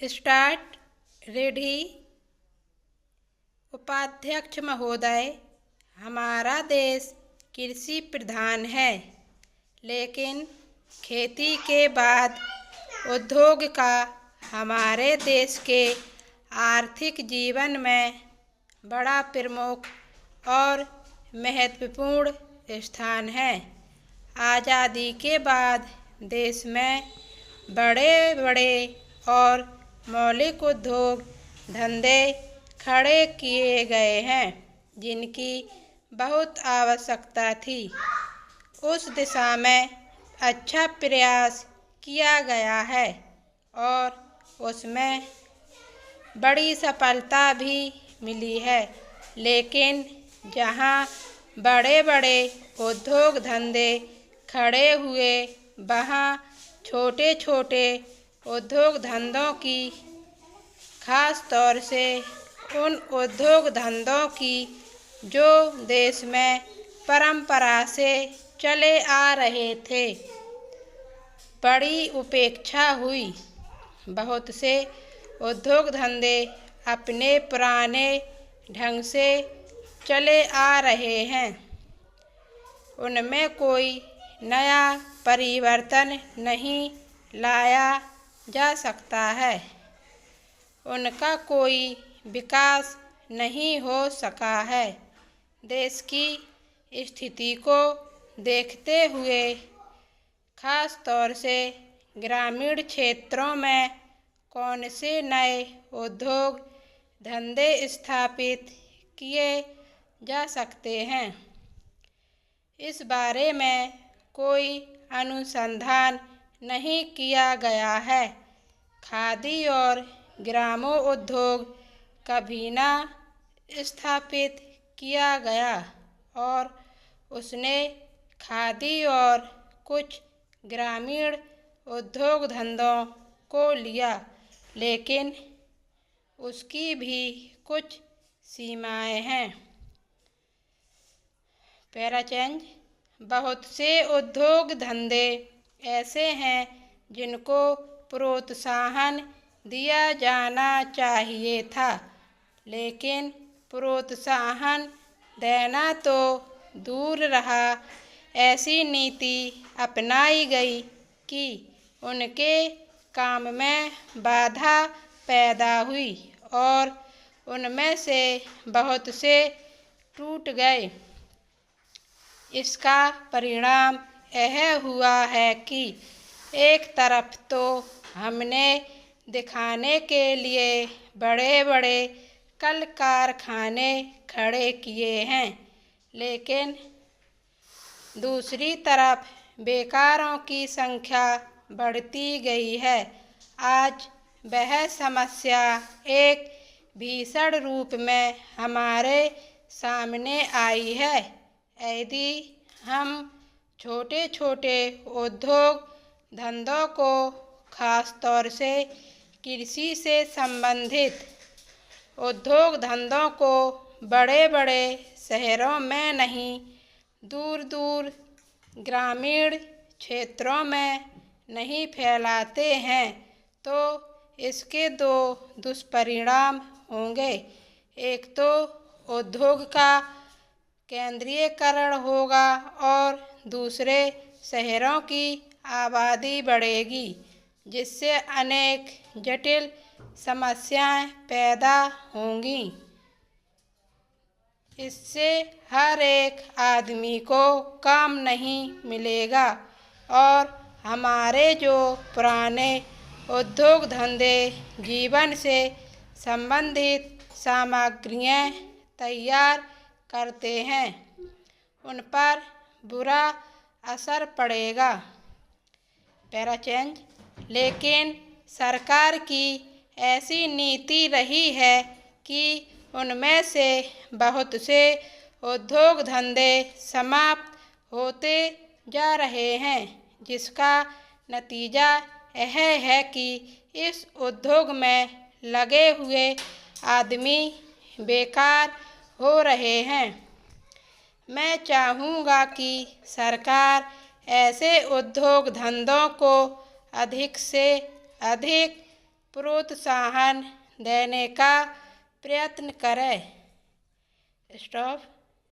Start ready. उपाध्यक्ष महोदय, हमारा देश कृषि प्रधान है, लेकिन खेती के बाद उद्योग का हमारे देश के आर्थिक जीवन में बड़ा प्रमुख और महत्वपूर्ण स्थान है। आज़ादी के बाद देश में बड़े बड़े और मौलिक उद्योग धंधे खड़े किए गए हैं, जिनकी बहुत आवश्यकता थी। उस दिशा में अच्छा प्रयास किया गया है और उसमें बड़ी सफलता भी मिली है, लेकिन जहां बड़े बड़े उद्योग धंधे खड़े हुए, वहां छोटे छोटे उद्योग धंधों की, खास तौर से उन उद्योग धंधों की जो देश में परंपरा से चले आ रहे थे, बड़ी उपेक्षा हुई। बहुत से उद्योग धंधे अपने पुराने ढंग से चले आ रहे हैं, उनमें कोई नया परिवर्तन नहीं लाया जा सकता है, उनका कोई विकास नहीं हो सका है। देश की स्थिति को देखते हुए, खास तौर से ग्रामीण क्षेत्रों में कौन से नए उद्योग धंधे स्थापित किए जा सकते हैं, इस बारे में कोई अनुसंधान नहीं किया गया है। खादी और ग्रामोद्योग कभी न स्थापित किया गया और उसने खादी और कुछ ग्रामीण उद्योग धंधों को लिया, लेकिन उसकी भी कुछ सीमाएं हैं। पैराचेंज। बहुत से उद्योग धंधे ऐसे हैं जिनको प्रोत्साहन दिया जाना चाहिए था, लेकिन प्रोत्साहन देना तो दूर रहा, ऐसी नीति अपनाई गई कि उनके काम में बाधा पैदा हुई और उनमें से बहुत से टूट गए। इसका परिणाम यह हुआ है कि एक तरफ तो हमने दिखाने के लिए बड़े बड़े कल कारखाने खड़े किए हैं, लेकिन दूसरी तरफ बेकारों की संख्या बढ़ती गई है। आज वह समस्या एक भीषण रूप में हमारे सामने आई है। यदि हम छोटे छोटे उद्योग धंधों को, खास तौर से कृषि से संबंधित उद्योग धंधों को बड़े बड़े शहरों में नहीं, दूर दूर ग्रामीण क्षेत्रों में नहीं फैलाते हैं, तो इसके दो दुष्परिणाम होंगे। एक तो उद्योग का केंद्रीयकरण होगा और दूसरे शहरों की आबादी बढ़ेगी, जिससे अनेक जटिल समस्याएं पैदा होंगी। इससे हर एक आदमी को काम नहीं मिलेगा और हमारे जो पुराने उद्योग धंधे जीवन से संबंधित सामग्रियां तैयार करते हैं, उन पर बुरा असर पड़ेगा। पैराचेंज। लेकिन सरकार की ऐसी नीति रही है कि उनमें से बहुत से उद्योग धंधे समाप्त होते जा रहे हैं, जिसका नतीजा यह है कि इस उद्योग में लगे हुए आदमी बेकार हो रहे हैं। मैं चाहूँगा कि सरकार ऐसे उद्योग धंधों को अधिक से अधिक प्रोत्साहन देने का प्रयत्न करें। स्टॉप।